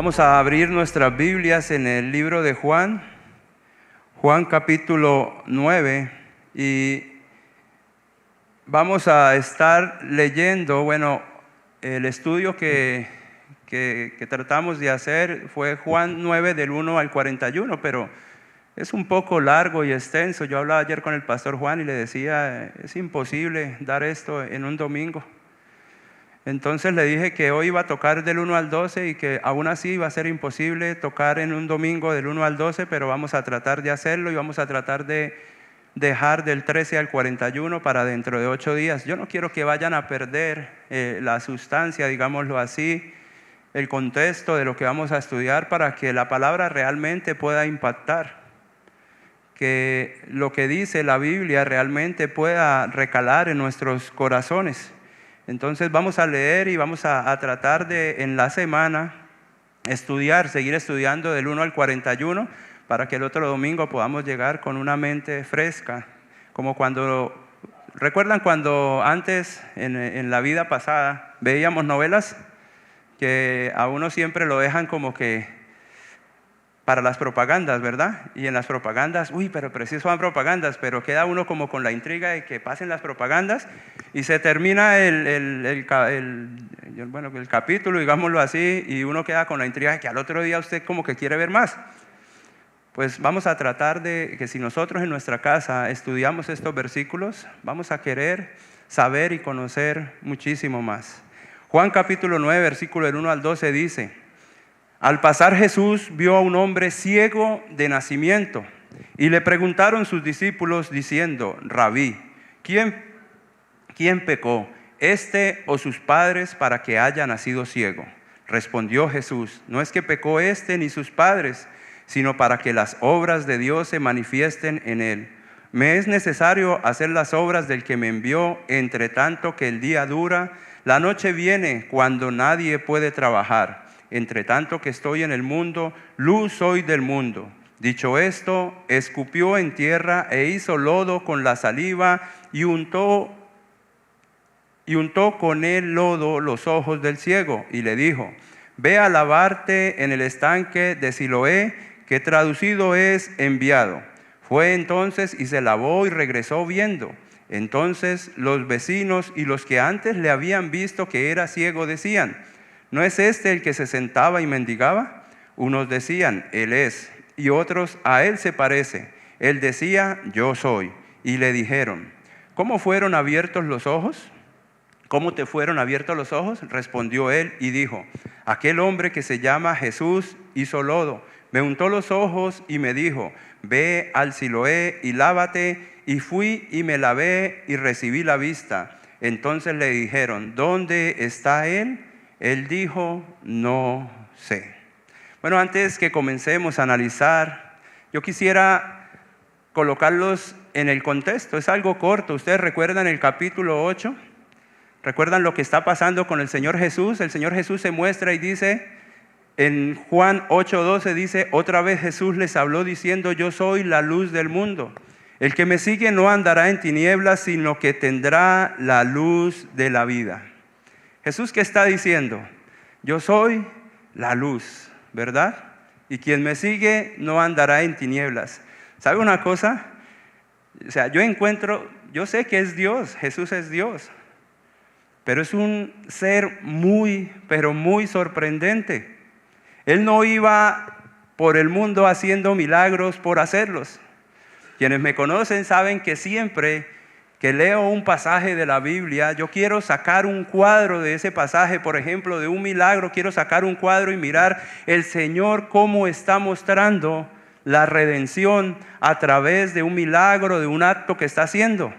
Vamos a abrir nuestras Biblias en el libro de Juan, Juan capítulo 9, y vamos a estar leyendo, el estudio que tratamos de hacer fue Juan 9 del 1 al 41, pero es un poco largo y extenso. Yo hablaba ayer con el pastor Juan y le decía, es imposible dar esto en un domingo. Entonces le dije que hoy iba a tocar del 1 al 12 y que aún así iba a ser imposible tocar en un domingo del 1 al 12, pero vamos a tratar de hacerlo y vamos a tratar de dejar del 13 al 41 para dentro de 8 días. Yo no quiero que vayan a perder la sustancia, digámoslo así, el contexto de lo que vamos a estudiar, para que la palabra realmente pueda impactar, que lo que dice la Biblia realmente pueda recalar en nuestros corazones. Entonces vamos a leer y vamos a tratar de en la semana seguir estudiando del 1 al 41 para que el otro domingo podamos llegar con una mente fresca. Como ¿recuerdan cuando antes en la vida pasada veíamos novelas que a uno siempre lo dejan como que para las propagandas, ¿verdad? Y en las propagandas, pero preciso van propagandas, pero queda uno como con la intriga de que pasen las propagandas y se termina el capítulo, digámoslo así, y uno queda con la intriga de que al otro día usted como que quiere ver más. Pues vamos a tratar de que si nosotros en nuestra casa estudiamos estos versículos, vamos a querer saber y conocer muchísimo más. Juan capítulo 9, versículo del 1 al 12 dice: al pasar Jesús vio a un hombre ciego de nacimiento y le preguntaron sus discípulos diciendo: Rabí, ¿quién pecó, este o sus padres, para que haya nacido ciego? Respondió Jesús: no es que pecó este ni sus padres, sino para que las obras de Dios se manifiesten en él. Me es necesario hacer las obras del que me envió, entre tanto que el día dura. La noche viene cuando nadie puede trabajar. Entre tanto que estoy en el mundo, luz soy del mundo. Dicho esto, escupió en tierra e hizo lodo con la saliva y untó con el lodo los ojos del ciego y le dijo: ve a lavarte en el estanque de Siloé, que traducido es enviado. Fue entonces y se lavó y regresó viendo. Entonces los vecinos y los que antes le habían visto que era ciego decían: ¿no es este el que se sentaba y mendigaba? Unos decían: él es, y otros: a él se parece. Él decía: yo soy. Y le dijeron: ¿cómo fueron abiertos los ojos? ¿Cómo te fueron abiertos los ojos? Respondió él y dijo: aquel hombre que se llama Jesús hizo lodo, me untó los ojos y me dijo: ve al Siloé y lávate. Y fui y me lavé y recibí la vista. Entonces le dijeron: ¿dónde está él? Él dijo: no sé. Bueno, antes que comencemos a analizar, yo quisiera colocarlos en el contexto. Es algo corto. Ustedes recuerdan el capítulo 8, recuerdan lo que está pasando con el Señor Jesús. El Señor Jesús se muestra y dice, en Juan 8:12 dice: otra vez Jesús les habló diciendo: yo soy la luz del mundo. El que me sigue no andará en tinieblas, sino que tendrá la luz de la vida. Jesús, ¿qué está diciendo? Yo soy la luz, ¿verdad? Y quien me sigue no andará en tinieblas. ¿Sabe una cosa? Yo sé que es Dios, Jesús es Dios, pero es un ser muy, pero muy sorprendente. Él no iba por el mundo haciendo milagros por hacerlos. Quienes me conocen saben que siempre que leo un pasaje de la Biblia, yo quiero sacar un cuadro de ese pasaje, por ejemplo, de un milagro. Quiero sacar un cuadro y mirar el Señor cómo está mostrando la redención a través de un milagro, de un acto que está haciendo.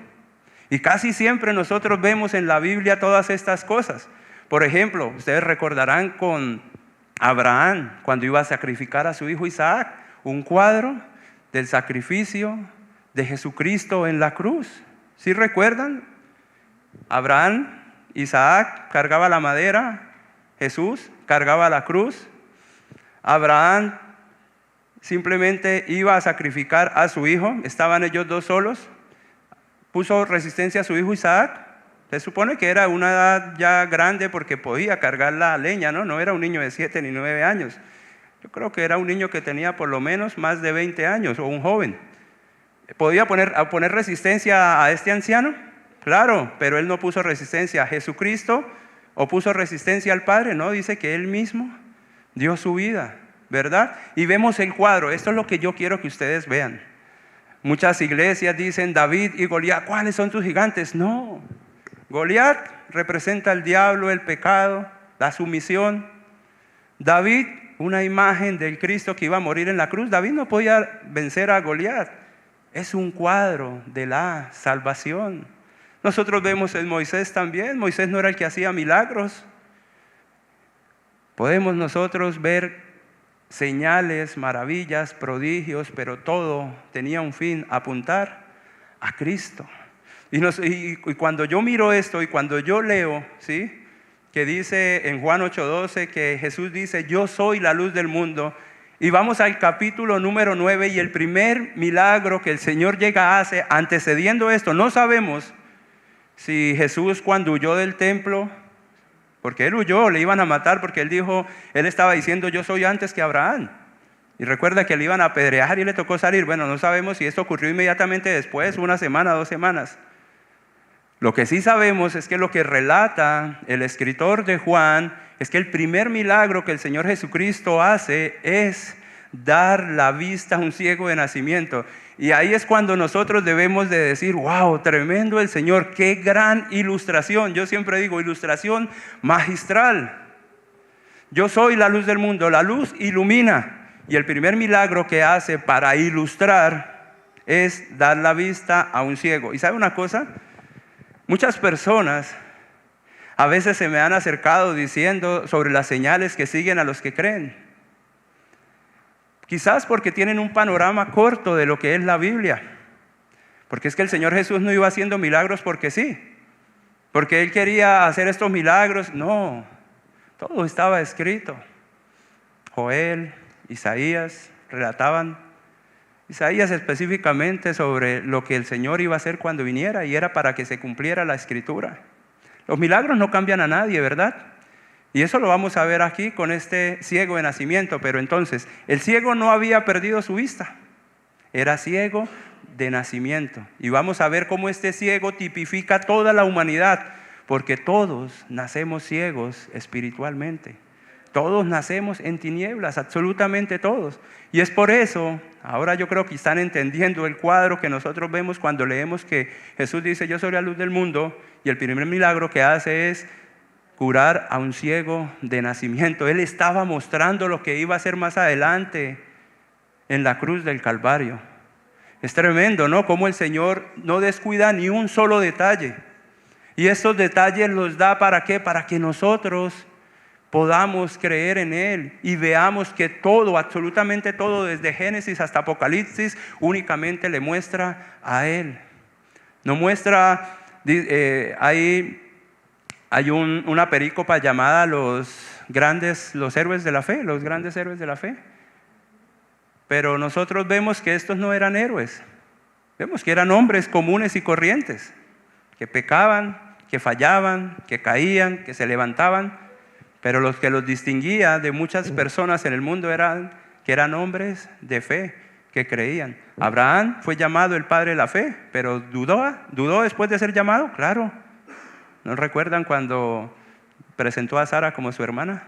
Y casi siempre nosotros vemos en la Biblia todas estas cosas. Por ejemplo, ustedes recordarán con Abraham, cuando iba a sacrificar a su hijo Isaac, un cuadro del sacrificio de Jesucristo en la cruz. ¿Sí recuerdan? Abraham, Isaac cargaba la madera, Jesús cargaba la cruz. Abraham simplemente iba a sacrificar a su hijo, estaban ellos dos solos, puso resistencia a su hijo Isaac. Se supone que era una edad ya grande porque podía cargar la leña, ¿no? No era un niño de 7 ni 9 años. Yo creo que era un niño que tenía por lo menos más de 20 años, o un joven. ¿Podía poner resistencia a este anciano? Claro, pero él no puso resistencia a Jesucristo o puso resistencia al Padre, no, dice que él mismo dio su vida, ¿verdad? Y vemos el cuadro, esto es lo que yo quiero que ustedes vean. Muchas iglesias dicen David y Goliat, ¿cuáles son tus gigantes? No, Goliat representa al diablo, el pecado, la sumisión. David, una imagen del Cristo que iba a morir en la cruz. David no podía vencer a Goliat. Es un cuadro de la salvación. Nosotros vemos en Moisés también. Moisés no era el que hacía milagros. Podemos nosotros ver señales, maravillas, prodigios, pero todo tenía un fin, apuntar a Cristo. Y cuando yo miro esto y cuando yo leo, ¿sí?, que dice en Juan 8:12 que Jesús dice, yo soy la luz del mundo, y vamos al capítulo número 9 y el primer milagro que el Señor llega a hacer, antecediendo esto, no sabemos si Jesús cuando huyó del templo, porque él huyó, le iban a matar porque él estaba diciendo yo soy antes que Abraham. Y recuerda que le iban a apedrear y le tocó salir. Bueno, no sabemos si esto ocurrió inmediatamente después, una semana, 2 semanas. Lo que sí sabemos es que lo que relata el escritor de Juan es que el primer milagro que el Señor Jesucristo hace es dar la vista a un ciego de nacimiento. Y ahí es cuando nosotros debemos de decir, wow, tremendo el Señor, qué gran ilustración. Yo siempre digo, ilustración magistral. Yo soy la luz del mundo, la luz ilumina. Y el primer milagro que hace para ilustrar es dar la vista a un ciego. ¿Y sabe una cosa? Muchas personas a veces se me han acercado diciendo sobre las señales que siguen a los que creen. Quizás porque tienen un panorama corto de lo que es la Biblia. Porque es que el Señor Jesús no iba haciendo milagros porque sí. Porque Él quería hacer estos milagros. No, todo estaba escrito. Joel, Isaías relataban. Isaías específicamente sobre lo que el Señor iba a hacer cuando viniera y era para que se cumpliera la Escritura. Los milagros no cambian a nadie, ¿verdad? Y eso lo vamos a ver aquí con este ciego de nacimiento. Pero entonces, el ciego no había perdido su vista. Era ciego de nacimiento. Y vamos a ver cómo este ciego tipifica toda la humanidad. Porque todos nacemos ciegos espiritualmente. Todos nacemos en tinieblas, absolutamente todos. Y es por eso, ahora yo creo que están entendiendo el cuadro que nosotros vemos cuando leemos que Jesús dice, yo soy la luz del mundo, y el primer milagro que hace es curar a un ciego de nacimiento. Él estaba mostrando lo que iba a hacer más adelante en la cruz del Calvario. Es tremendo, ¿no? Cómo el Señor no descuida ni un solo detalle. Y estos detalles los da ¿para qué? Para que nosotros podamos creer en Él y veamos que todo, absolutamente todo, desde Génesis hasta Apocalipsis, únicamente le muestra a Él. No muestra, hay una perícopa llamada los héroes de la fe, los grandes héroes de la fe. Pero nosotros vemos que estos no eran héroes, vemos que eran hombres comunes y corrientes, que pecaban, que fallaban, que caían, que se levantaban. Pero los que los distinguía de muchas personas en el mundo eran hombres de fe, que creían. Abraham fue llamado el padre de la fe, pero ¿dudó después de ser llamado? Claro. ¿No recuerdan cuando presentó a Sara como su hermana?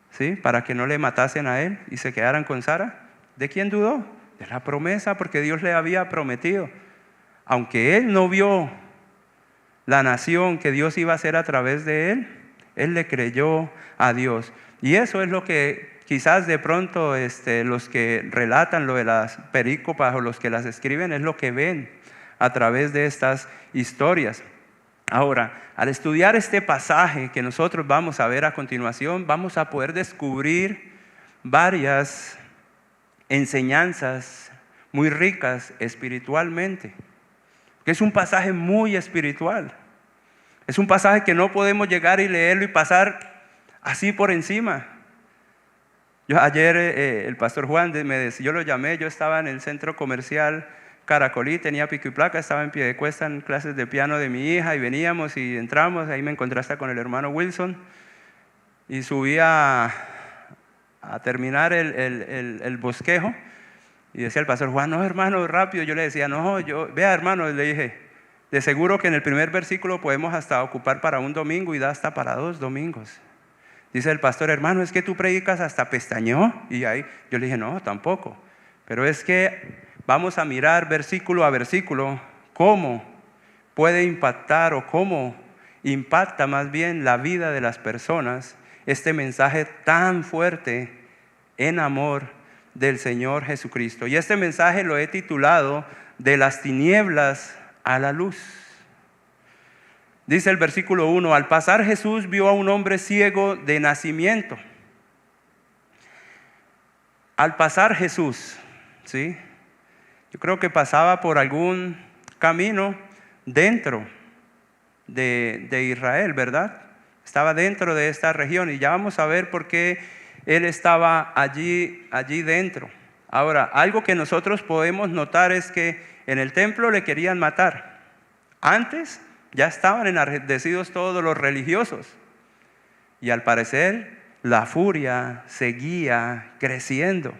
¿Sí? Para que no le matasen a él y se quedaran con Sara. ¿De quién dudó? De la promesa, porque Dios le había prometido. Aunque él no vio la nación que Dios iba a hacer a través de él, él le creyó a Dios. Y eso es lo que quizás de pronto los que relatan lo de las perícopas o los que las escriben es lo que ven a través de estas historias. Ahora, al estudiar este pasaje que nosotros vamos a ver a continuación, vamos a poder descubrir varias enseñanzas muy ricas espiritualmente. Que es un pasaje muy espiritual. Es un pasaje que no podemos llegar y leerlo y pasar así por encima. Ayer el pastor Juan me decía, yo lo llamé, yo estaba en el centro comercial Caracolí, tenía pico y placa, estaba en Piedecuesta en clases de piano de mi hija y veníamos y entramos, ahí me encontré hasta con el hermano Wilson y subí a a terminar el bosquejo. Y decía el pastor Juan, no hermano, rápido. Yo le decía, no, vea hermano, le dije, de seguro que en el primer versículo podemos hasta ocupar para un domingo y da hasta para 2 domingos. Dice el pastor, hermano, es que tú predicas hasta pestañó. Y ahí yo le dije, no, tampoco. Pero es que vamos a mirar versículo a versículo cómo puede impactar o cómo impacta más bien la vida de las personas este mensaje tan fuerte en amor del Señor Jesucristo. Y este mensaje lo he titulado de las tinieblas a la luz. Dice el versículo 1, al pasar Jesús vio a un hombre ciego de nacimiento. Al pasar Jesús, ¿sí? Yo creo que pasaba por algún camino dentro de Israel, ¿verdad? Estaba dentro de esta región y ya vamos a ver por qué él estaba allí dentro. Ahora, algo que nosotros podemos notar es que en el templo le querían matar. Antes ya estaban enardecidos todos los religiosos. Y al parecer la furia seguía creciendo.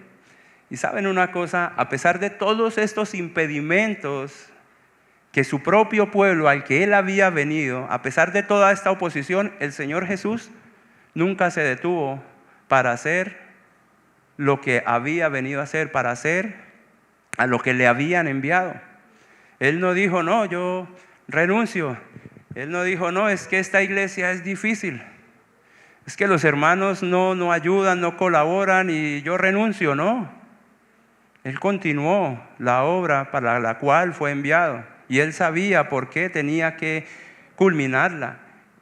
Y saben una cosa, a pesar de todos estos impedimentos que su propio pueblo al que él había venido, a pesar de toda esta oposición, el Señor Jesús nunca se detuvo para hacer lo que había venido a hacer, para hacer a lo que le habían enviado. Él no dijo, no, yo renuncio. Él no dijo, no, es que esta iglesia es difícil. Es que los hermanos no ayudan, no colaboran y yo renuncio, no. Él continuó la obra para la cual fue enviado. Y él sabía por qué tenía que culminarla.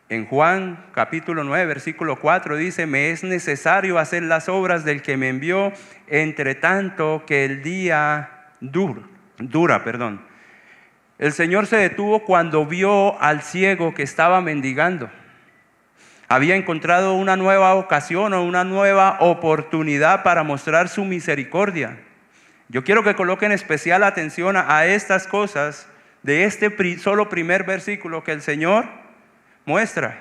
En Juan capítulo 9, versículo 4 dice, me es necesario hacer las obras del que me envió, entre tanto que el día dura. El Señor se detuvo cuando vio al ciego que estaba mendigando. Había encontrado una nueva ocasión o una nueva oportunidad para mostrar su misericordia. Yo quiero que coloquen especial atención a estas cosas de este solo primer versículo que el Señor muestra.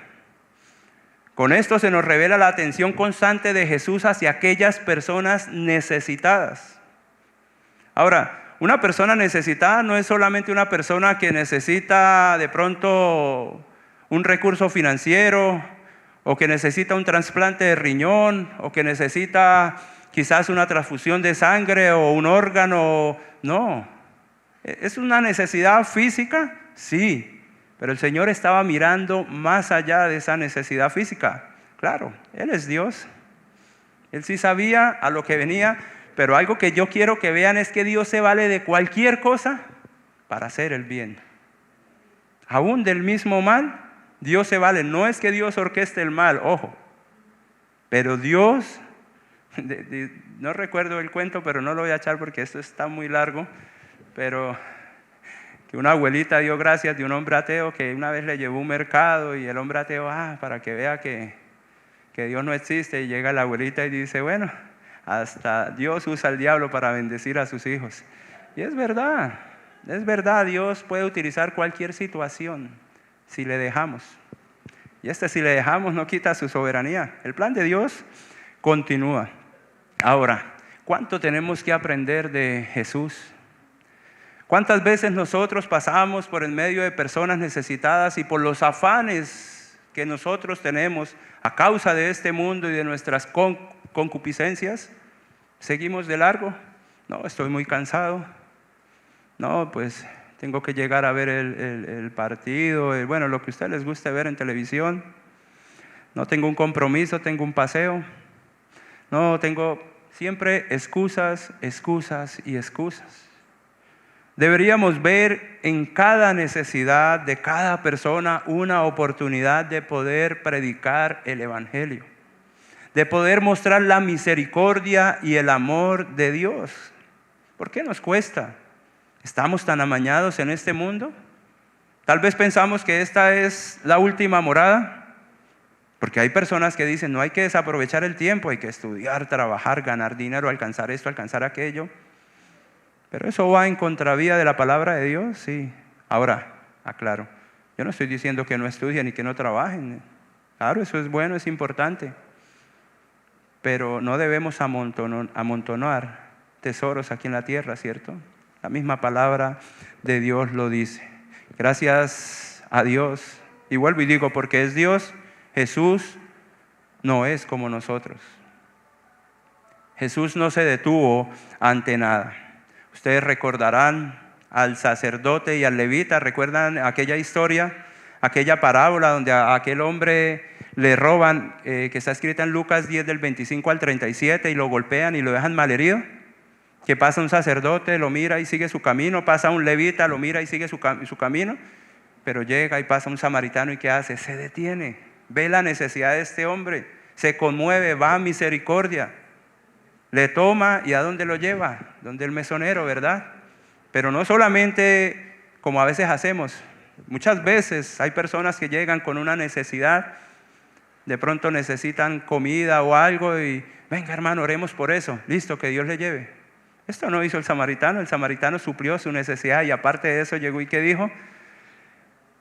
Con esto se nos revela la atención constante de Jesús hacia aquellas personas necesitadas. Ahora, una persona necesitada no es solamente una persona que necesita de pronto un recurso financiero, o que necesita un trasplante de riñón, o que necesita quizás una transfusión de sangre o un órgano. No. ¿Es una necesidad física? Sí, pero el Señor estaba mirando más allá de esa necesidad física. Claro, Él es Dios. Él sí sabía a lo que venía, pero algo que yo quiero que vean es que Dios se vale de cualquier cosa para hacer el bien. Aún del mismo mal, Dios se vale. No es que Dios orqueste el mal, ojo, pero Dios, no recuerdo el cuento, pero no lo voy a echar porque esto está muy largo. Pero que una abuelita dio gracias de un hombre ateo que una vez le llevó a un mercado y el hombre ateo, para que vea que Dios no existe, y llega la abuelita y dice, bueno, hasta Dios usa al diablo para bendecir a sus hijos. Y es verdad, Dios puede utilizar cualquier situación si le dejamos. Y si le dejamos no quita su soberanía. El plan de Dios continúa. Ahora, ¿cuánto tenemos que aprender de Jesús? ¿Cuántas veces nosotros pasamos por el medio de personas necesitadas y por los afanes que nosotros tenemos a causa de este mundo y de nuestras concupiscencias, seguimos de largo? No, estoy muy cansado. No, pues tengo que llegar a ver el partido, lo que a ustedes les guste ver en televisión. No tengo un compromiso, tengo un paseo. No, tengo siempre excusas y excusas. Deberíamos ver en cada necesidad de cada persona una oportunidad de poder predicar el Evangelio, de poder mostrar la misericordia y el amor de Dios. ¿Por qué nos cuesta? ¿Estamos tan amañados en este mundo? Tal vez pensamos que esta es la última morada, porque hay personas que dicen, no hay que desaprovechar el tiempo, hay que estudiar, trabajar, ganar dinero, alcanzar esto, alcanzar aquello. Pero eso va en contravía de la palabra de Dios, sí. Ahora, aclaro, yo no estoy diciendo que no estudien y que no trabajen. Claro, eso es bueno, es importante. pero no debemos amontonar tesoros aquí en la tierra, ¿cierto? La misma palabra de Dios lo dice. Gracias a Dios. Y vuelvo y digo, porque es Dios, Jesús no es como nosotros. Jesús no se detuvo ante nada. Ustedes recordarán al sacerdote y al levita, ¿recuerdan aquella historia? Aquella parábola donde a aquel hombre le roban, que está escrita en Lucas 10 del 25 al 37, y lo golpean y lo dejan malherido. Que pasa un sacerdote, lo mira y sigue su camino, pasa un levita, lo mira y sigue su camino, pero llega y pasa un samaritano y ¿qué hace? Se detiene, ve la necesidad de este hombre, se conmueve, va a misericordia, le toma y ¿a dónde lo lleva? Donde el mesonero, ¿verdad? Pero no solamente como a veces hacemos, muchas veces hay personas que llegan con una necesidad, de pronto necesitan comida o algo y venga hermano, oremos por eso, listo, que Dios le lleve. Esto no hizo el samaritano suplió su necesidad y aparte de eso llegó y ¿qué dijo?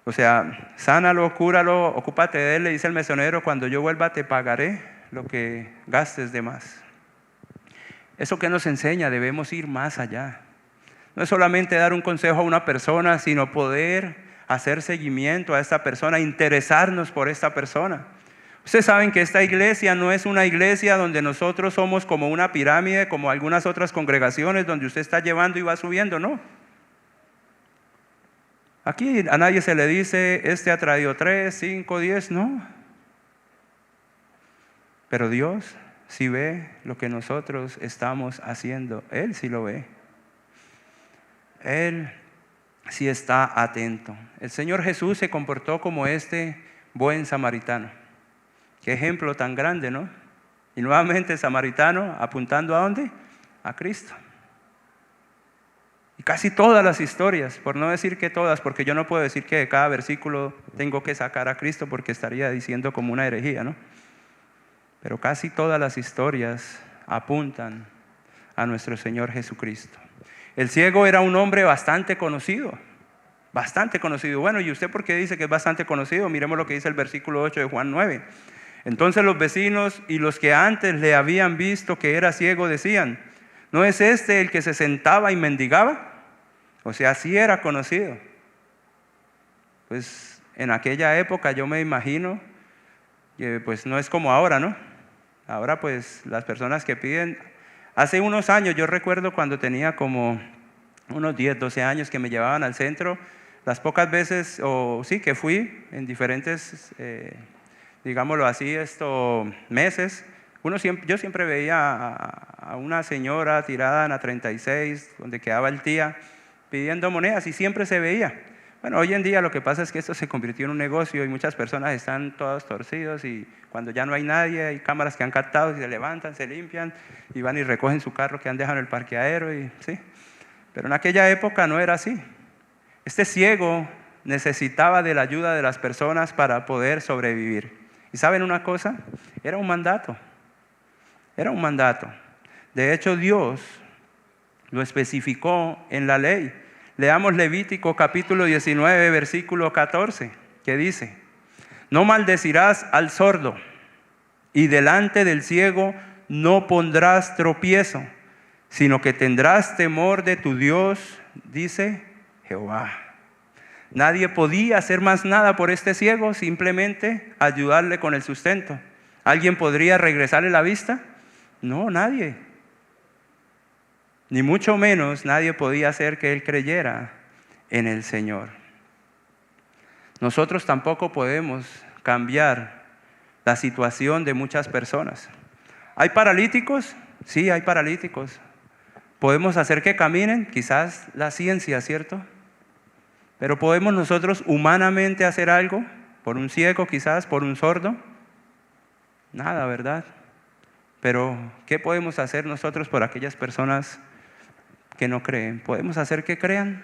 O sea, sánalo, cúralo, ocúpate de él, le dice el mesonero, cuando yo vuelva te pagaré lo que gastes de más. Eso que nos enseña, debemos ir más allá. No es solamente dar un consejo a una persona, sino poder hacer seguimiento a esta persona, interesarnos por esta persona. Ustedes saben que esta iglesia no es una iglesia donde nosotros somos como una pirámide, como algunas otras congregaciones donde usted está llevando y va subiendo, no. Aquí a nadie se le dice, este ha traído 3, 5, 10, no. Pero Dios sí ve lo que nosotros estamos haciendo, Él sí lo ve. Él sí está atento. El Señor Jesús se comportó como este buen samaritano. Qué ejemplo tan grande, ¿no? Y nuevamente el samaritano apuntando ¿a dónde? A Cristo. Y casi todas las historias, por no decir que todas, porque yo no puedo decir que de cada versículo tengo que sacar a Cristo porque estaría diciendo como una herejía, ¿no? Pero casi todas las historias apuntan a nuestro Señor Jesucristo. El ciego era un hombre bastante conocido. Bastante conocido. Bueno, ¿y usted por qué dice que es bastante conocido? Miremos lo que dice el versículo 8 de Juan 9. Entonces los vecinos y los que antes le habían visto que era ciego decían, ¿no es este el que se sentaba y mendigaba? O sea, sí era conocido. Pues en aquella época yo me imagino que pues no es como ahora, ¿no? Ahora pues las personas que piden, hace unos años yo recuerdo cuando tenía como unos 10, 12 años que me llevaban al centro, las pocas veces, o sí que fui en diferentes, digámoslo así, meses, yo siempre veía a una señora tirada en la 36, donde quedaba el tía, pidiendo monedas y siempre se veía. Bueno, hoy en día lo que pasa es que esto se convirtió en un negocio y muchas personas están todos torcidos y cuando ya no hay nadie, hay cámaras que han captado y se levantan, se limpian y van y recogen su carro que han dejado en el parqueadero y sí. Pero en aquella época no era así. Este ciego necesitaba de la ayuda de las personas para poder sobrevivir. ¿Y saben una cosa? Era un mandato. Era un mandato. De hecho, Dios lo especificó en la ley. Leamos Levítico capítulo 19, versículo 14, que dice, no maldecirás al sordo y delante del ciego no pondrás tropiezo, sino que tendrás temor de tu Dios, dice Jehová. Nadie podía hacer más nada por este ciego, simplemente ayudarle con el sustento. ¿Alguien podría regresarle la vista? No, nadie. Ni mucho menos nadie podía hacer que él creyera en el Señor. Nosotros tampoco podemos cambiar la situación de muchas personas. ¿Hay paralíticos? Sí, hay paralíticos. ¿Podemos hacer que caminen? Quizás la ciencia, ¿cierto? Pero ¿podemos nosotros humanamente hacer algo? ¿Por un ciego quizás? ¿Por un sordo? Nada, ¿verdad? Pero ¿qué podemos hacer nosotros por aquellas personas que no creen? ¿Podemos hacer que crean?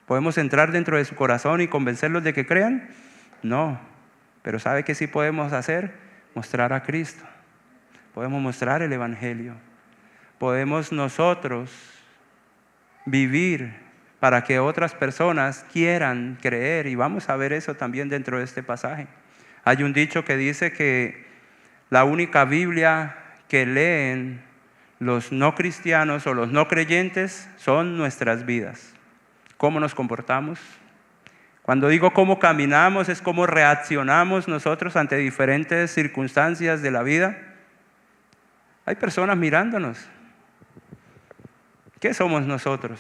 ¿Podemos entrar dentro de su corazón y convencerlos de que crean? No, pero ¿sabe qué sí podemos hacer? Mostrar a Cristo. Podemos mostrar el Evangelio. Podemos nosotros vivir para que otras personas quieran creer, y vamos a ver eso también dentro de este pasaje. Hay un dicho que dice que la única Biblia que leen los no cristianos o los no creyentes son nuestras vidas. ¿Cómo nos comportamos? Cuando digo cómo caminamos, es cómo reaccionamos nosotros ante diferentes circunstancias de la vida. Hay personas mirándonos. ¿Qué somos nosotros?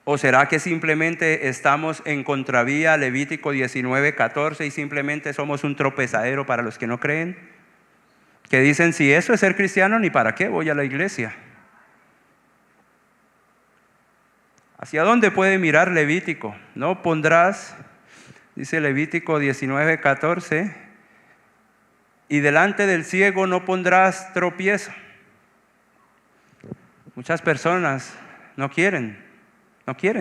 ¿O será que simplemente estamos en contravía Levítico 19:14 y simplemente somos un tropezadero para los que no creen? Que dicen, si eso es ser cristiano, ni para qué voy a la iglesia. ¿Hacia dónde puede mirar Levítico? No pondrás, dice Levítico 19:14, y delante del ciego no pondrás tropiezo. Muchas personas no quieren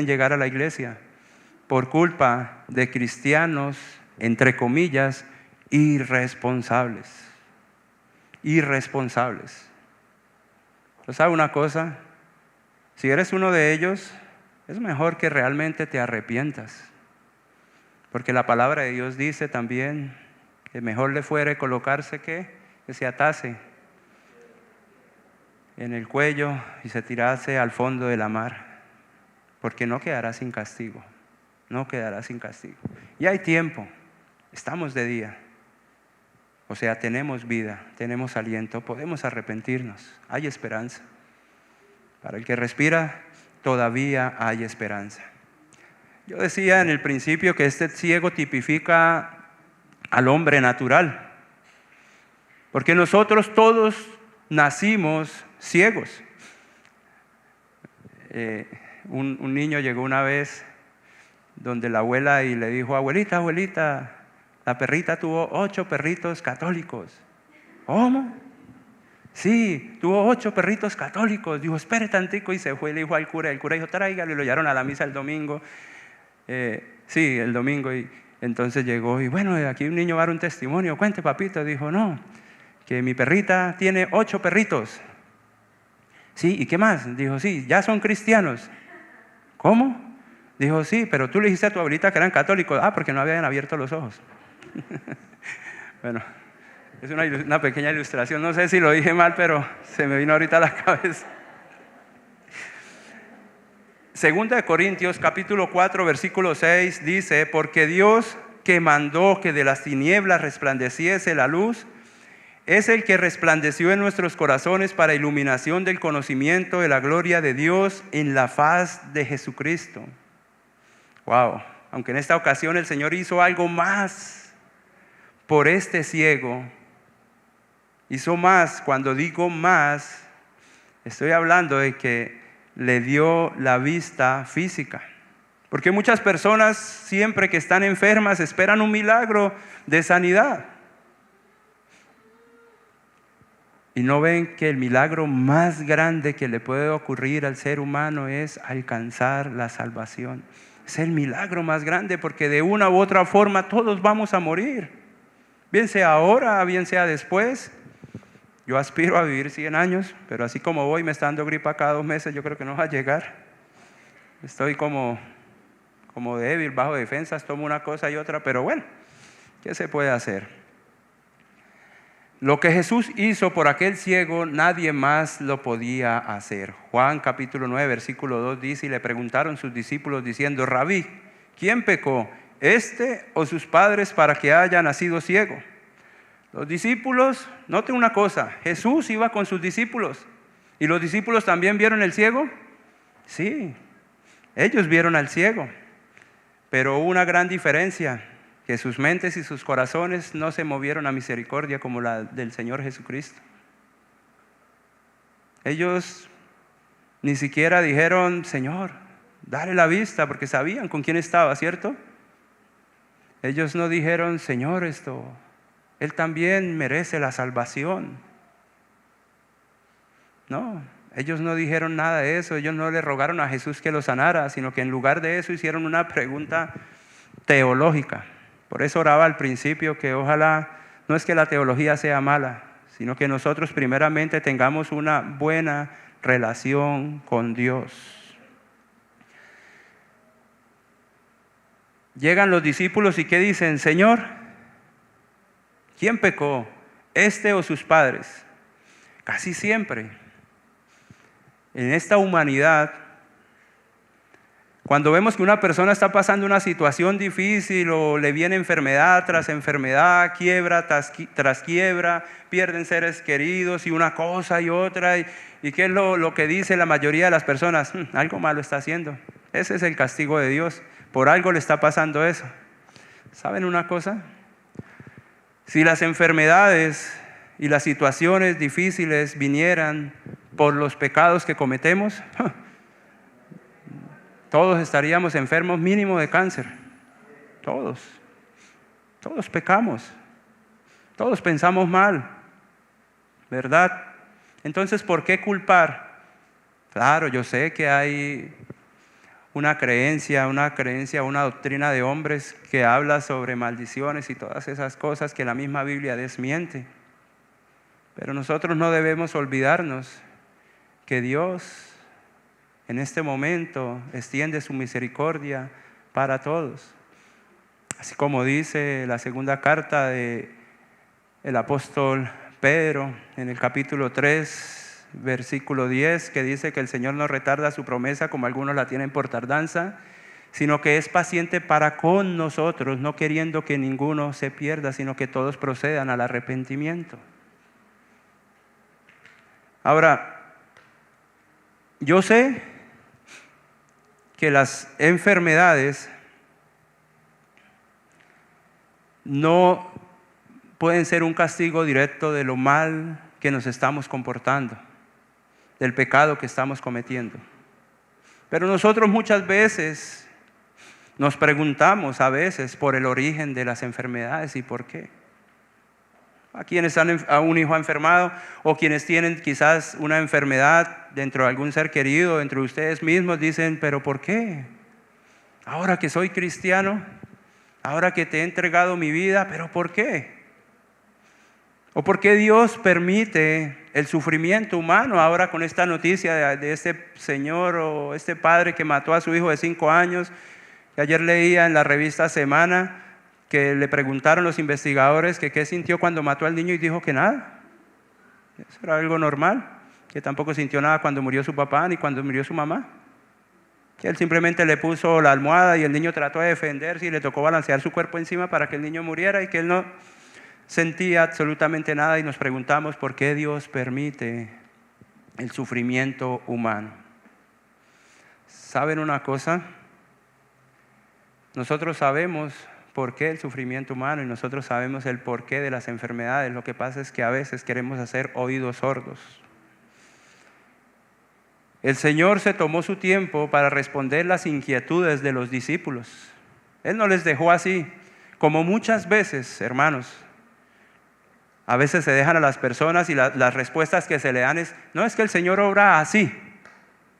llegar a la iglesia por culpa de cristianos, entre comillas, irresponsables. ¿Pero sabe una cosa? Si eres uno de ellos, es mejor que realmente te arrepientas. Porque la palabra de Dios dice también que mejor le fuere colocarse que se atase en el cuello y se tirase al fondo de la mar. Porque no quedará sin castigo. No quedará sin castigo. Y hay tiempo. Estamos de día. O sea, tenemos vida, tenemos aliento, podemos arrepentirnos. Hay esperanza. Para el que respira, todavía hay esperanza. Yo decía en el principio que este ciego tipifica al hombre natural. Porque nosotros todos nacimos ciegos. Un niño llegó una vez donde la abuela y le dijo, abuelita, la perrita tuvo 8 perritos católicos. ¿Cómo? Sí, tuvo 8 perritos católicos. Dijo, espere tantico, y se fue y le dijo al cura. El cura dijo, tráigalo, y lo llevaron a la misa el domingo. El domingo, y entonces llegó y bueno, aquí un niño va a dar un testimonio. Cuente, papito. Dijo, no, que mi perrita tiene 8 perritos. Sí, ¿y qué más? Dijo, sí, ya son cristianos. ¿Cómo? Dijo, sí, pero tú le dijiste a tu abuelita que eran católicos. Porque no habían abierto los ojos. Bueno, es una pequeña ilustración. No sé si lo dije mal, pero se me vino ahorita a la cabeza. Segunda de Corintios, capítulo 4, versículo 6, dice, porque Dios que mandó que de las tinieblas resplandeciese la luz, es el que resplandeció en nuestros corazones para iluminación del conocimiento de la gloria de Dios en la faz de Jesucristo. Wow, aunque en esta ocasión el Señor hizo algo más por este ciego, hizo más. Cuando digo más, estoy hablando de que le dio la vista física. Porque muchas personas siempre que están enfermas esperan un milagro de sanidad. Y no ven que el milagro más grande que le puede ocurrir al ser humano es alcanzar la salvación. Es el milagro más grande, porque de una u otra forma todos vamos a morir. Bien sea ahora, bien sea después. Yo aspiro a vivir 100 años, pero así como voy, me está dando gripa cada 2 meses, yo creo que no va a llegar. Estoy como débil, bajo defensas, tomo una cosa y otra, pero bueno, ¿qué se puede hacer? Lo que Jesús hizo por aquel ciego, nadie más lo podía hacer. Juan capítulo 9, versículo 2 dice, y le preguntaron sus discípulos diciendo, Rabí, ¿quién pecó, este o sus padres, para que haya nacido ciego? Los discípulos, noten una cosa, Jesús iba con sus discípulos, ¿y los discípulos también vieron el ciego? Sí, ellos vieron al ciego, pero hubo una gran diferencia, que sus mentes y sus corazones no se movieron a misericordia como la del Señor Jesucristo. Ellos ni siquiera dijeron, Señor, dale la vista, porque sabían con quién estaba, ¿cierto? Ellos no dijeron, Señor, Él también merece la salvación. No, ellos no dijeron nada de eso. Ellos no le rogaron a Jesús que lo sanara, sino que en lugar de eso hicieron una pregunta teológica. Por eso oraba al principio que ojalá, no es que la teología sea mala, sino que nosotros primeramente tengamos una buena relación con Dios. Llegan los discípulos y ¿qué dicen? Señor, ¿quién pecó? o sus padres. Casi siempre. En esta humanidad, cuando vemos que una persona está pasando una situación difícil o le viene enfermedad tras enfermedad, quiebra tras quiebra, pierden seres queridos y una cosa y otra, ¿y qué es lo que dice la mayoría de las personas? Algo malo está haciendo. Ese es el castigo de Dios. Por algo le está pasando eso. ¿Saben una cosa? Si las enfermedades y las situaciones difíciles vinieran por los pecados que cometemos, todos estaríamos enfermos mínimo de cáncer. Todos pecamos. Todos pensamos mal, ¿verdad? Entonces, ¿por qué culpar? Claro, yo sé que hay una creencia, una doctrina de hombres que habla sobre maldiciones y todas esas cosas que la misma Biblia desmiente. Pero nosotros no debemos olvidarnos que Dios en este momento extiende su misericordia para todos. Así como dice la segunda carta del apóstol Pedro en el capítulo 3, versículo 10, que dice que el Señor no retarda su promesa como algunos la tienen por tardanza, sino que es paciente para con nosotros, no queriendo que ninguno se pierda, sino que todos procedan al arrepentimiento. Ahora, yo sé que las enfermedades no pueden ser un castigo directo de lo mal que nos estamos comportando, del pecado que estamos cometiendo. Pero nosotros muchas veces nos preguntamos a veces por el origen de las enfermedades y por qué. A quienes han a un hijo enfermado o quienes tienen quizás una enfermedad dentro de algún ser querido, dentro de ustedes mismos, dicen, ¿pero por qué? Ahora que soy cristiano, ahora que te he entregado mi vida, ¿pero por qué? ¿O por qué Dios permite el sufrimiento humano ahora con esta noticia de este señor o este padre que mató a su hijo de 5 años? Que ayer leía en la revista Semana que le preguntaron los investigadores que qué sintió cuando mató al niño y dijo que nada. Eso era algo normal, que tampoco sintió nada cuando murió su papá ni cuando murió su mamá. Que él simplemente le puso la almohada y el niño trató de defenderse y le tocó balancear su cuerpo encima para que el niño muriera y que él no sentía absolutamente nada y nos preguntamos por qué Dios permite el sufrimiento humano. ¿Saben una cosa? Nosotros sabemos por qué el sufrimiento humano y nosotros sabemos el porqué de las enfermedades. Lo que pasa es que a veces queremos hacer oídos sordos. El Señor se tomó su tiempo para responder las inquietudes de los discípulos. Él no les dejó así, como muchas veces, hermanos. A veces se dejan a las personas y las respuestas que se le dan es, no, es que el Señor obra así.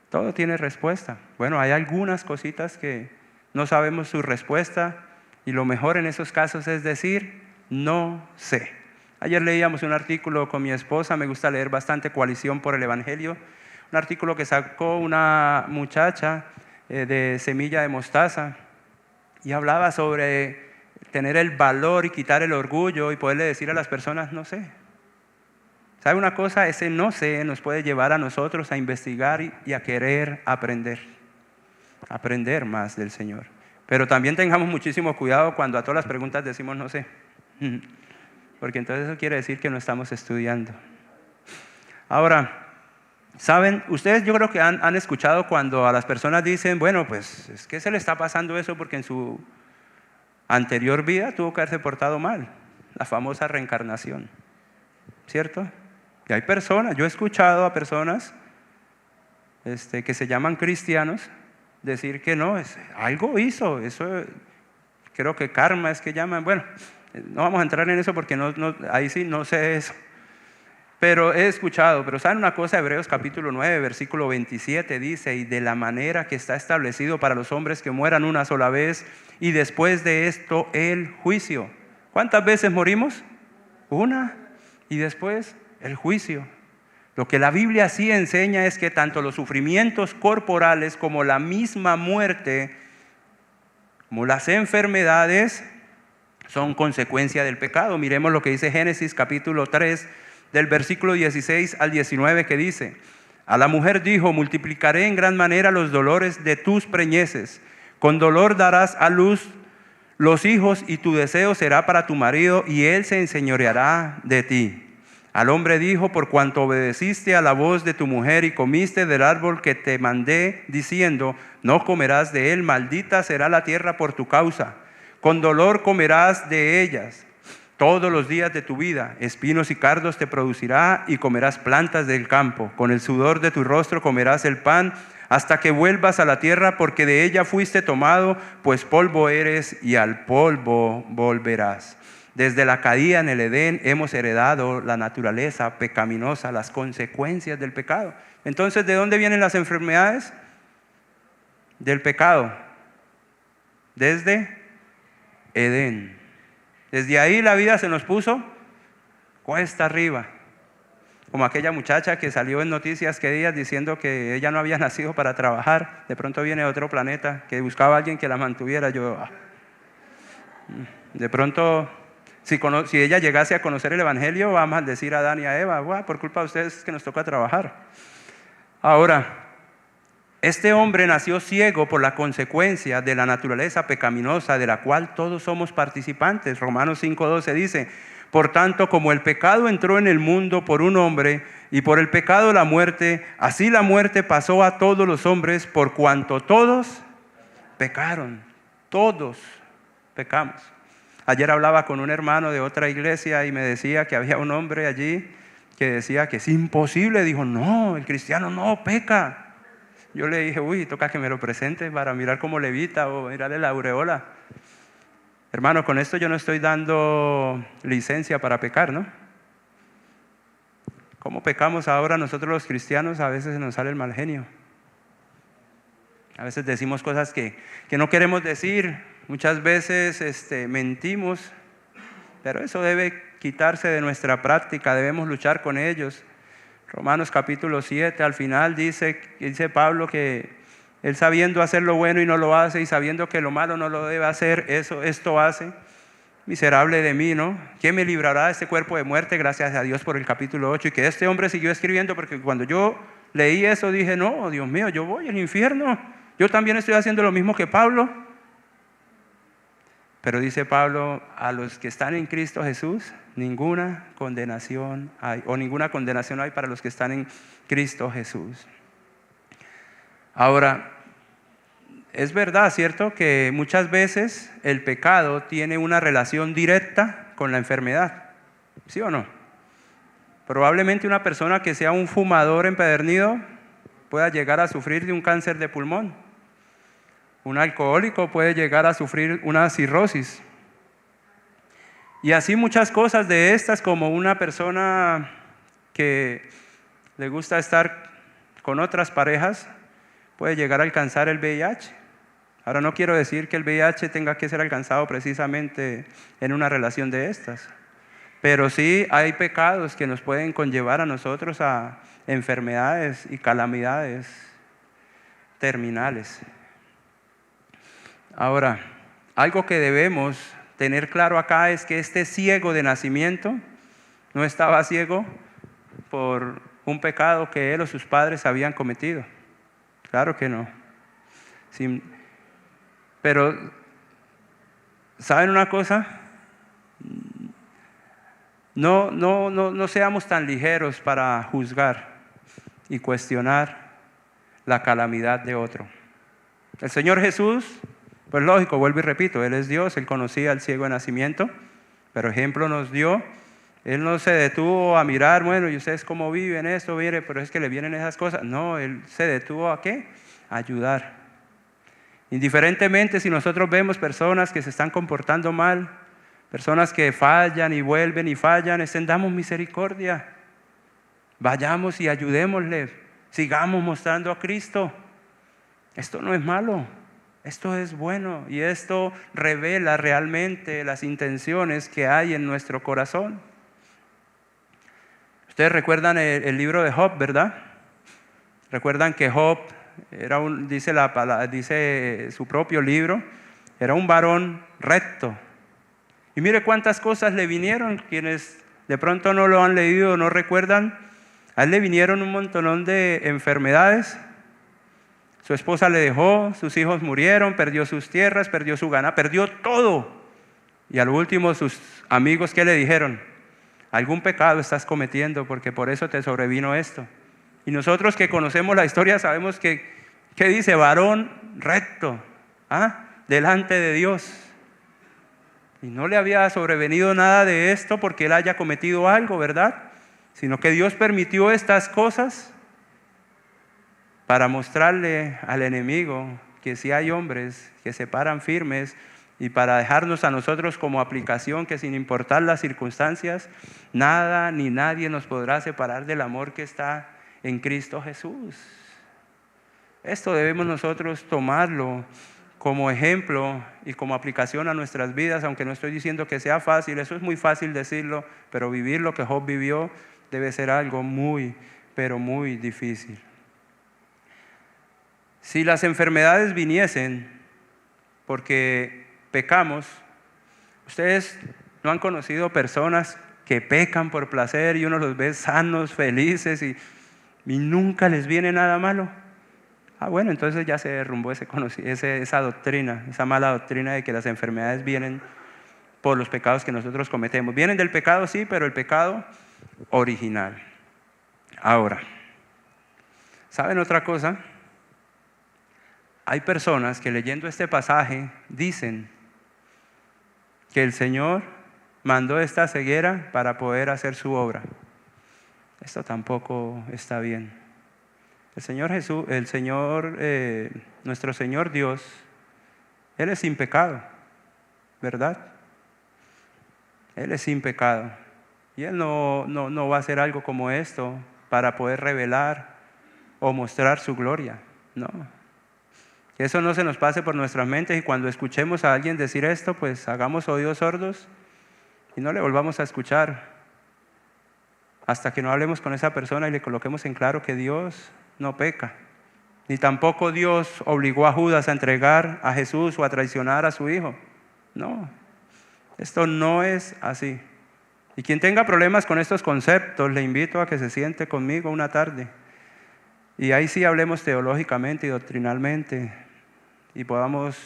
Todo tiene respuesta. Bueno, hay algunas cositas que no sabemos su respuesta. Y lo mejor en esos casos es decir, no sé. Ayer leíamos un artículo con mi esposa, me gusta leer bastante Coalición por el Evangelio, un artículo que sacó una muchacha de Semilla de Mostaza y hablaba sobre tener el valor y quitar el orgullo y poderle decir a las personas, no sé. ¿Sabe una cosa? Ese no sé nos puede llevar a nosotros a investigar y a querer aprender más del Señor. Pero también tengamos muchísimo cuidado cuando a todas las preguntas decimos no sé. Porque entonces eso quiere decir que no estamos estudiando. Ahora, ¿saben? Ustedes yo creo que han escuchado cuando a las personas dicen, bueno, pues es que se le está pasando eso porque en su anterior vida tuvo que haberse portado mal. La famosa reencarnación. ¿Cierto? Y hay personas, yo he escuchado a personas que se llaman cristianos decir que no, algo hizo, eso creo que karma es que llaman, bueno, no vamos a entrar en eso porque ahí sí no sé eso, pero he escuchado, pero ¿saben una cosa? Hebreos capítulo 9, versículo 27 dice, y de la manera que está establecido para los hombres que mueran una sola vez y después de esto el juicio. ¿Cuántas veces morimos? Una, y después el juicio. Lo que la Biblia sí enseña es que tanto los sufrimientos corporales como la misma muerte, como las enfermedades, son consecuencia del pecado. Miremos lo que dice Génesis capítulo 3, del versículo 16 al 19, que dice: a la mujer dijo: multiplicaré en gran manera los dolores de tus preñeces, con dolor darás a luz los hijos, y tu deseo será para tu marido, y él se enseñoreará de ti. Al hombre dijo: por cuanto obedeciste a la voz de tu mujer y comiste del árbol que te mandé, diciendo: no comerás de él, maldita será la tierra por tu causa, con dolor comerás de ellas todos los días de tu vida, espinos y cardos te producirá, y comerás plantas del campo. Con el sudor de tu rostro comerás el pan, hasta que vuelvas a la tierra, porque de ella fuiste tomado, pues polvo eres y al polvo volverás. Desde la caída en el Edén hemos heredado la naturaleza pecaminosa, las consecuencias del pecado. Entonces, ¿de dónde vienen las enfermedades? Del pecado. Desde Edén. Desde ahí la vida se nos puso cuesta arriba. Como aquella muchacha que salió en noticias que días diciendo que ella no había nacido para trabajar. De pronto viene de otro planeta, que buscaba a alguien que la mantuviera. De pronto, si ella llegase a conocer el Evangelio, va a maldecir a Adán y a Eva. Por culpa de ustedes que nos toca trabajar. Ahora, este hombre nació ciego por la consecuencia de la naturaleza pecaminosa de la cual todos somos participantes. Romanos 5:12 dice: por tanto, como el pecado entró en el mundo por un hombre, y por el pecado la muerte, así la muerte pasó a todos los hombres, por cuanto todos pecaron. Todos pecamos. Ayer hablaba con un hermano de otra iglesia y me decía que había un hombre allí que decía que es imposible. Dijo: no, el cristiano no peca. Yo le dije: uy, toca que me lo presente para mirar cómo levita o mirarle la aureola. Hermano, con esto yo no estoy dando licencia para pecar, ¿no? ¿Cómo pecamos ahora nosotros los cristianos? A veces nos sale el mal genio. A veces decimos cosas que no queremos decir. Muchas veces mentimos. Pero eso debe quitarse de nuestra práctica. Debemos luchar con ellos. Romanos capítulo 7, al final dice Pablo que él, sabiendo hacer lo bueno y no lo hace, y sabiendo que lo malo no lo debe hacer, esto hace. Miserable de mí, ¿no? ¿Quién me librará de este cuerpo de muerte? Gracias a Dios por el capítulo 8. Y que este hombre siguió escribiendo, porque cuando yo leí eso dije: no, Dios mío, yo voy al infierno. Yo también estoy haciendo lo mismo que Pablo. Pero dice Pablo: a los que están en Cristo Jesús, ninguna condenación hay, o ninguna condenación hay para los que están en Cristo Jesús. Ahora, es verdad, ¿cierto?, que muchas veces el pecado tiene una relación directa con la enfermedad. ¿Sí o no? Probablemente una persona que sea un fumador empedernido pueda llegar a sufrir de un cáncer de pulmón. Un alcohólico puede llegar a sufrir una cirrosis. Y así muchas cosas de estas, como una persona que le gusta estar con otras parejas, puede llegar a alcanzar el VIH. Ahora, no quiero decir que el VIH tenga que ser alcanzado precisamente en una relación de estas, pero sí hay pecados que nos pueden conllevar a nosotros a enfermedades y calamidades terminales. Ahora, algo que debemos tener claro acá es que este ciego de nacimiento no estaba ciego por un pecado que él o sus padres habían cometido. Claro que no. Pero, ¿saben una cosa? No seamos tan ligeros para juzgar y cuestionar la calamidad de otro. El Señor Jesús, pues lógico, vuelvo y repito, Él es Dios, Él conocía al ciego de nacimiento, pero ejemplo nos dio. Él no se detuvo a mirar, bueno, ¿y ustedes cómo viven esto? Mire, pero es que le vienen esas cosas. No, Él se detuvo ¿a qué? A ayudar. Indiferentemente si nosotros vemos personas que se están comportando mal, personas que fallan y vuelven y fallan, extendamos misericordia. Vayamos y ayudémosle. Sigamos mostrando a Cristo. Esto no es malo. Esto es bueno y esto revela realmente las intenciones que hay en nuestro corazón. Ustedes recuerdan el libro de Job, ¿verdad? Recuerdan que Job dice su propio libro, era un varón recto. Y mire cuántas cosas le vinieron. Quienes de pronto no lo han leído o no recuerdan, a él le vinieron un montonón de enfermedades. Su esposa le dejó, sus hijos murieron, perdió sus tierras, perdió su ganado, perdió todo. Y al último sus amigos, ¿qué le dijeron? Algún pecado estás cometiendo porque por eso te sobrevino esto. Y nosotros que conocemos la historia sabemos que, ¿qué dice? Varón recto, delante de Dios. Y no le había sobrevenido nada de esto porque él haya cometido algo, ¿verdad? Sino que Dios permitió estas cosas para mostrarle al enemigo que sí hay hombres que se paran firmes y para dejarnos a nosotros como aplicación que sin importar las circunstancias, nada ni nadie nos podrá separar del amor que está en Cristo Jesús. Esto debemos nosotros tomarlo como ejemplo y como aplicación a nuestras vidas, aunque no estoy diciendo que sea fácil, eso es muy fácil decirlo, pero vivir lo que Job vivió debe ser algo muy, pero muy difícil. Si las enfermedades viniesen porque pecamos, ustedes no han conocido personas que pecan por placer y uno los ve sanos, felices y nunca les viene nada malo. Bueno, entonces ya se derrumbó esa doctrina, esa mala doctrina de que las enfermedades vienen por los pecados que nosotros cometemos. Vienen del pecado, sí, pero el pecado original. Ahora, ¿saben otra cosa? Hay personas que leyendo este pasaje dicen que el Señor mandó esta ceguera para poder hacer su obra. Esto tampoco está bien. El Señor Jesús, nuestro Señor Dios, Él es sin pecado, ¿verdad? Él es sin pecado. Y Él no va a hacer algo como esto para poder revelar o mostrar su gloria. No. Que eso no se nos pase por nuestras mentes y cuando escuchemos a alguien decir esto, pues hagamos oídos sordos y no le volvamos a escuchar hasta que no hablemos con esa persona y le coloquemos en claro que Dios no peca. Ni tampoco Dios obligó a Judas a entregar a Jesús o a traicionar a su hijo. No, esto no es así. Y quien tenga problemas con estos conceptos, le invito a que se siente conmigo una tarde. Y ahí sí hablemos teológicamente y doctrinalmente y podamos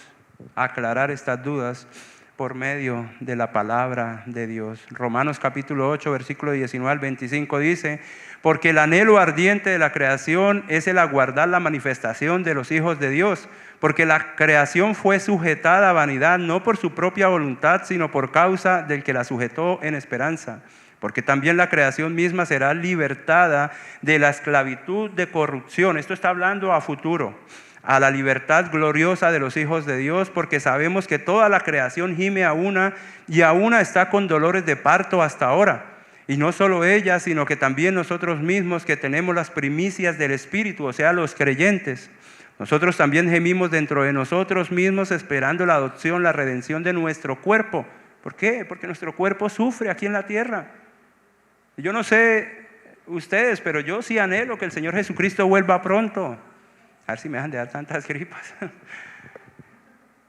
aclarar estas dudas por medio de la palabra de Dios. Romanos capítulo 8, versículo 19 al 25 dice: porque el anhelo ardiente de la creación es el aguardar la manifestación de los hijos de Dios, porque la creación fue sujetada a vanidad, no por su propia voluntad, sino por causa del que la sujetó en esperanza. Porque también la creación misma será libertada de la esclavitud de corrupción. Esto está hablando a futuro, a la libertad gloriosa de los hijos de Dios, porque sabemos que toda la creación gime a una y a una está con dolores de parto hasta ahora. Y no solo ella, sino que también nosotros mismos que tenemos las primicias del Espíritu, o sea, los creyentes. Nosotros también gemimos dentro de nosotros mismos esperando la adopción, la redención de nuestro cuerpo. ¿Por qué? Porque nuestro cuerpo sufre aquí en la tierra. Yo no sé ustedes, pero yo sí anhelo que el Señor Jesucristo vuelva pronto. A ver si me dejan de dar tantas gripas.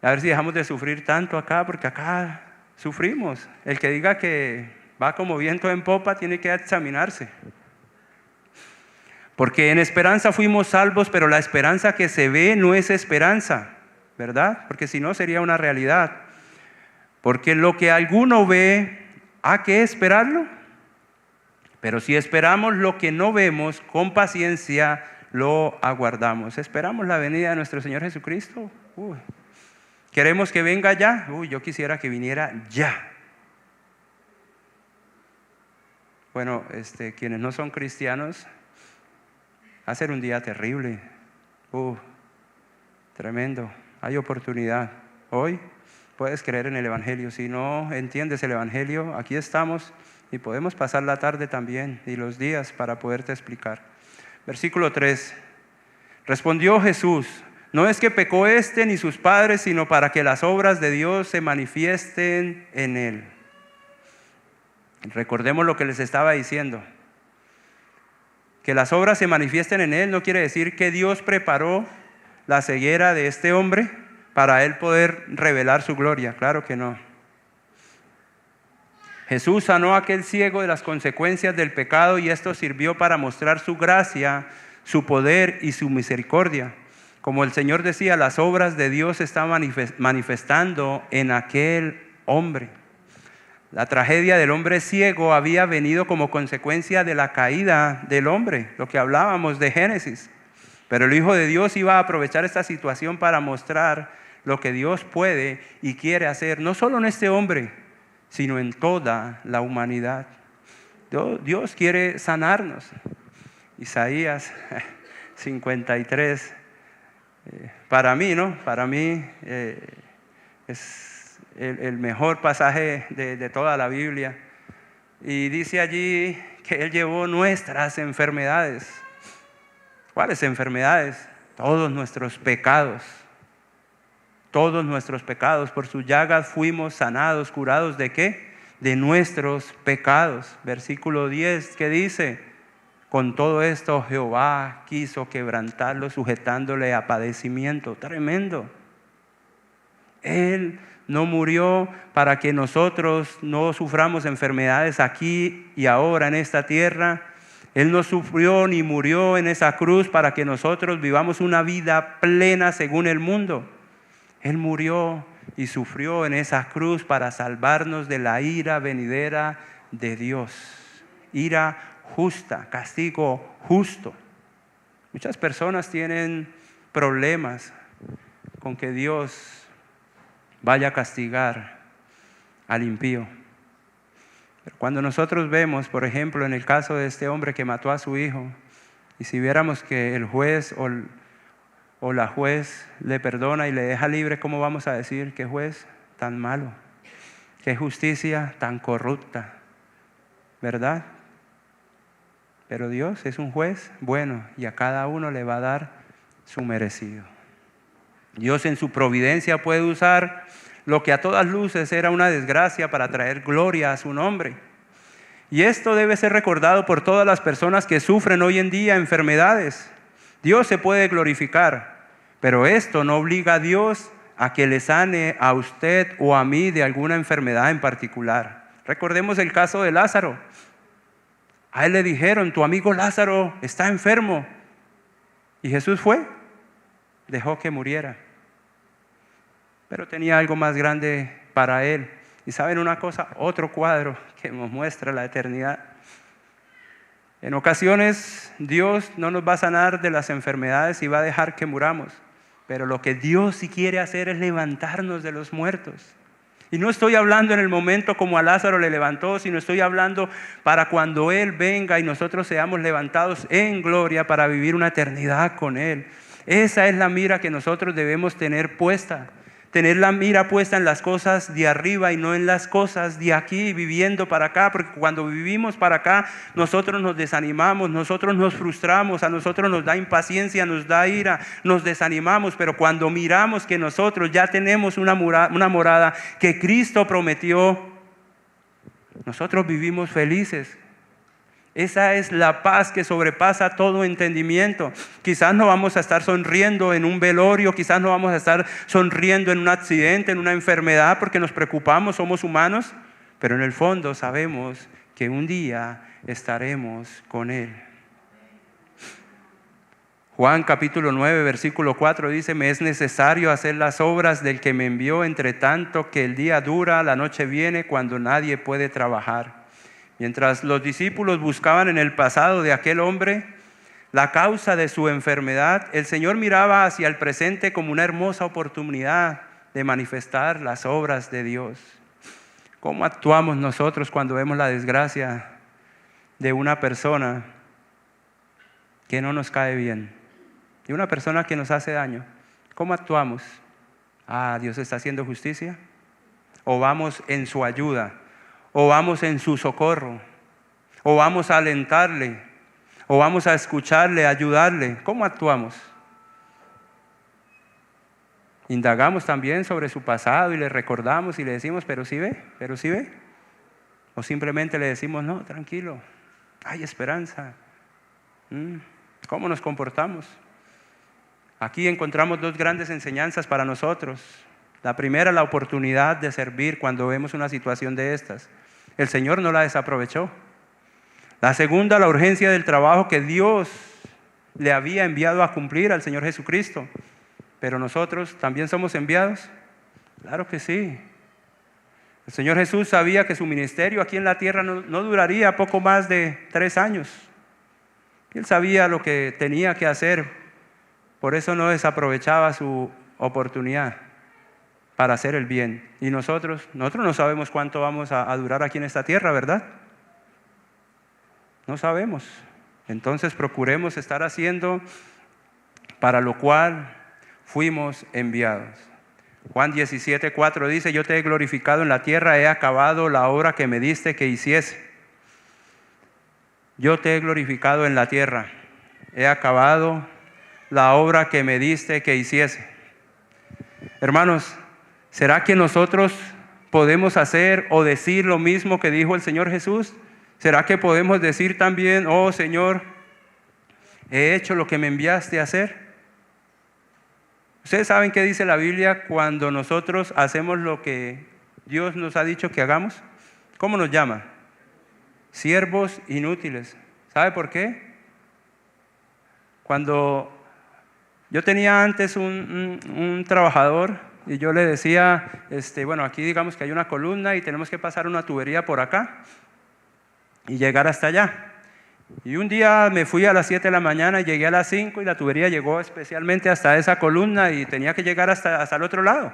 A ver si dejamos de sufrir tanto acá, porque acá sufrimos. El que diga que va como viento en popa tiene que examinarse. Porque en esperanza fuimos salvos, pero la esperanza que se ve no es esperanza, ¿verdad? Porque si no sería una realidad. Porque lo que alguno ve, ¿hay que esperarlo? Pero si esperamos lo que no vemos, con paciencia lo aguardamos. ¿Esperamos la venida de nuestro Señor Jesucristo? ¿Queremos que venga ya? Yo quisiera que viniera ya. Bueno, quienes no son cristianos, va a ser un día terrible. Tremendo. Hay oportunidad. Hoy puedes creer en el Evangelio. Si no entiendes el Evangelio, aquí estamos y podemos pasar la tarde también y los días para poderte explicar. Versículo 3. Respondió Jesús: no es que pecó ni sus padres, sino para que las obras de Dios se manifiesten en él. Recordemos lo que les estaba diciendo. Que las obras se manifiesten en él no quiere decir que Dios preparó la ceguera de este hombre para él poder revelar su gloria. Claro que no. Jesús sanó a aquel ciego de las consecuencias del pecado y esto sirvió para mostrar su gracia, su poder y su misericordia. Como el Señor decía, las obras de Dios se están manifestando en aquel hombre. La tragedia del hombre ciego había venido como consecuencia de la caída del hombre, lo que hablábamos de Génesis. Pero el Hijo de Dios iba a aprovechar esta situación para mostrar lo que Dios puede y quiere hacer, no solo en este hombre, sino en toda la humanidad. Dios quiere sanarnos. Isaías 53, para mí, ¿no? Para mí es el mejor pasaje de toda la Biblia. Y dice allí que Él llevó nuestras enfermedades. ¿Cuáles enfermedades? Todos nuestros pecados. Todos nuestros pecados. Por sus llagas fuimos sanados, curados. ¿De qué? De nuestros pecados. Versículo 10, ¿qué dice? Con todo esto Jehová quiso quebrantarlo, sujetándole a padecimiento. Tremendo. Él no murió para que nosotros no suframos enfermedades aquí y ahora en esta tierra. Él no sufrió ni murió en esa cruz para que nosotros vivamos una vida plena según el mundo. Él murió y sufrió en esa cruz para salvarnos de la ira venidera de Dios. Ira justa, castigo justo. Muchas personas tienen problemas con que Dios vaya a castigar al impío. Pero cuando nosotros vemos, por ejemplo, en el caso de este hombre que mató a su hijo, y si viéramos que el juez o la juez le perdona y le deja libre, ¿cómo vamos a decir? ¿Qué juez tan malo? ¿Qué justicia tan corrupta? ¿Verdad? Pero Dios es un juez bueno y a cada uno le va a dar su merecido. Dios en su providencia puede usar lo que a todas luces era una desgracia para traer gloria a su nombre. Y esto debe ser recordado por todas las personas que sufren hoy en día enfermedades. Dios se puede glorificar, pero esto no obliga a Dios a que le sane a usted o a mí de alguna enfermedad en particular. Recordemos el caso de Lázaro. A él le dijeron, tu amigo Lázaro está enfermo. Y Jesús fue, dejó que muriera. Pero tenía algo más grande para él. Y saben una cosa, otro cuadro que nos muestra la eternidad. En ocasiones Dios no nos va a sanar de las enfermedades y va a dejar que muramos. Pero lo que Dios sí quiere hacer es levantarnos de los muertos. Y no estoy hablando en el momento como a Lázaro le levantó, sino estoy hablando para cuando Él venga y nosotros seamos levantados en gloria para vivir una eternidad con Él. Esa es la mira que nosotros debemos tener puesta. Tener la mira puesta en las cosas de arriba y no en las cosas de aquí, viviendo para acá, porque cuando vivimos para acá, nosotros nos desanimamos, nosotros nos frustramos, a nosotros nos da impaciencia, nos da ira, nos desanimamos, pero cuando miramos que nosotros ya tenemos una morada que Cristo prometió, nosotros vivimos felices. Esa es la paz que sobrepasa todo entendimiento. Quizás no vamos a estar sonriendo en un velorio, quizás no vamos a estar sonriendo en un accidente, en una enfermedad, porque nos preocupamos, somos humanos, pero en el fondo sabemos que un día estaremos con Él. Juan capítulo 9, versículo 4 dice, me es necesario hacer las obras del que me envió, entre tanto que el día dura, la noche viene cuando nadie puede trabajar. Mientras los discípulos buscaban en el pasado de aquel hombre la causa de su enfermedad, el Señor miraba hacia el presente como una hermosa oportunidad de manifestar las obras de Dios. ¿Cómo actuamos nosotros cuando vemos la desgracia de una persona que no nos cae bien, de una persona que nos hace daño? ¿Cómo actuamos? ¿Dios está haciendo justicia? ¿O vamos en su ayuda? ¿O vamos en su socorro? ¿O vamos a alentarle? ¿O vamos a escucharle, a ayudarle? ¿Cómo actuamos? Indagamos también sobre su pasado y le recordamos y le decimos, pero sí ve. O simplemente le decimos, no, tranquilo, hay esperanza. ¿Cómo nos comportamos? Aquí encontramos dos grandes enseñanzas para nosotros. La primera, la oportunidad de servir cuando vemos una situación de estas. El Señor no la desaprovechó. La segunda, la urgencia del trabajo que Dios le había enviado a cumplir al Señor Jesucristo. Pero nosotros también somos enviados. Claro que sí. El Señor Jesús sabía que su ministerio aquí en la tierra no duraría poco más de 3 años. Él sabía lo que tenía que hacer, por eso no desaprovechaba su oportunidad para hacer el bien. Y nosotros no sabemos cuánto vamos a durar aquí en esta tierra, ¿verdad? No sabemos. Entonces procuremos estar haciendo para lo cual fuimos enviados. Juan 17:4 dice: yo te he glorificado en la tierra, he acabado la obra que me diste que hiciese. Yo te he glorificado en la tierra, he acabado la obra que me diste que hiciese. Hermanos, ¿será que nosotros podemos hacer o decir lo mismo que dijo el Señor Jesús? ¿Será que podemos decir también: oh Señor, he hecho lo que me enviaste a hacer? ¿Ustedes saben qué dice la Biblia cuando nosotros hacemos lo que Dios nos ha dicho que hagamos? ¿Cómo nos llama? Siervos inútiles. ¿Sabe por qué? Cuando yo tenía antes un trabajador y yo le decía, bueno, aquí digamos que hay una columna y tenemos que pasar una tubería por acá y llegar hasta allá. Y un día me fui a las 7 de la mañana y llegué a las 5 y la tubería llegó especialmente hasta esa columna y tenía que llegar hasta el otro lado.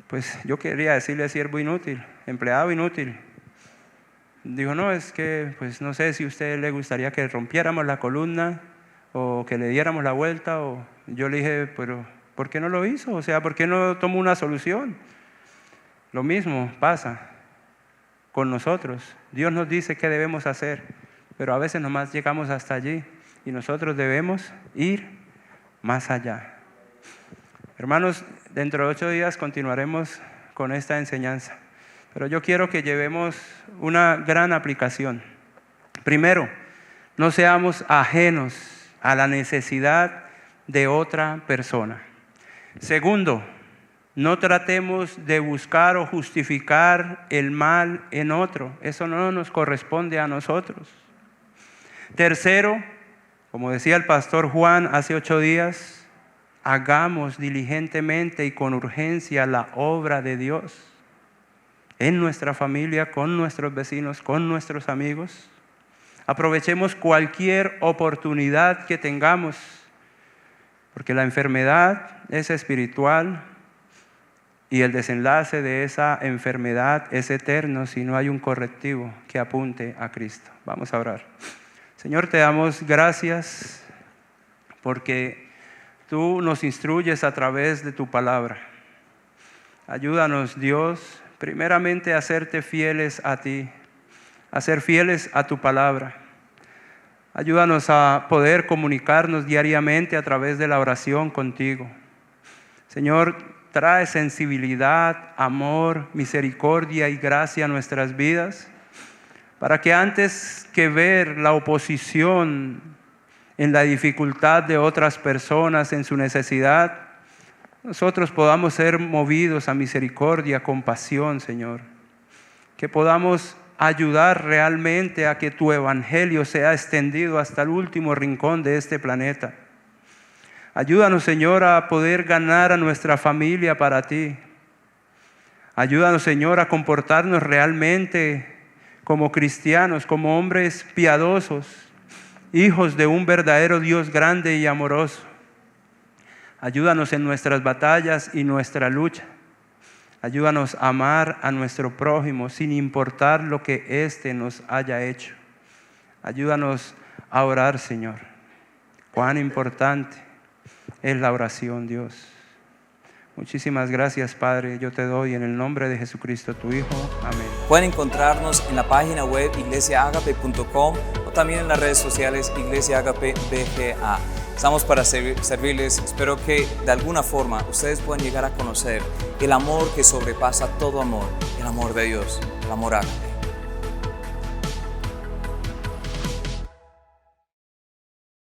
Pues yo quería decirle siervo inútil, empleado inútil. Dijo: no, es que pues no sé si a usted le gustaría que rompiéramos la columna o que le diéramos la vuelta. O yo le dije: pero ¿por qué no lo hizo? O sea, ¿por qué no tomó una solución? Lo mismo pasa con nosotros. Dios nos dice qué debemos hacer, pero a veces nomás llegamos hasta allí y nosotros debemos ir más allá. Hermanos, dentro de 8 días continuaremos con esta enseñanza, pero yo quiero que llevemos una gran aplicación. Primero, no seamos ajenos a la necesidad de otra persona. Segundo, no tratemos de buscar o justificar el mal en otro. Eso no nos corresponde a nosotros. Tercero, como decía el pastor Juan hace 8 días, hagamos diligentemente y con urgencia la obra de Dios en nuestra familia, con nuestros vecinos, con nuestros amigos. Aprovechemos cualquier oportunidad que tengamos, porque la enfermedad es espiritual y el desenlace de esa enfermedad es eterno si no hay un correctivo que apunte a Cristo. Vamos a orar. Señor, te damos gracias porque tú nos instruyes a través de tu palabra. Ayúdanos, Dios, primeramente a serte fieles a ti, a ser fieles a tu palabra. Ayúdanos a poder comunicarnos diariamente a través de la oración contigo. Señor, trae sensibilidad, amor, misericordia y gracia a nuestras vidas, para que antes que ver la oposición en la dificultad de otras personas, en su necesidad, nosotros podamos ser movidos a misericordia, compasión, Señor. Que podamos ayudar realmente a que tu evangelio sea extendido hasta el último rincón de este planeta. Ayúdanos, Señor, a poder ganar a nuestra familia para ti. Ayúdanos, Señor, a comportarnos realmente como cristianos, como hombres piadosos, hijos de un verdadero Dios grande y amoroso. Ayúdanos en nuestras batallas y nuestra lucha. Ayúdanos a amar a nuestro prójimo sin importar lo que éste nos haya hecho. Ayúdanos a orar, Señor. Cuán importante es la oración, Dios. Muchísimas gracias, Padre. Yo te doy en el nombre de Jesucristo, tu Hijo. Amén. Pueden encontrarnos en la página web iglesiaagape.com o también en las redes sociales Iglesia Agape BGA. Estamos para servirles. Espero que de alguna forma ustedes puedan llegar a conocer el amor que sobrepasa todo amor, el amor de Dios, el amor ágape.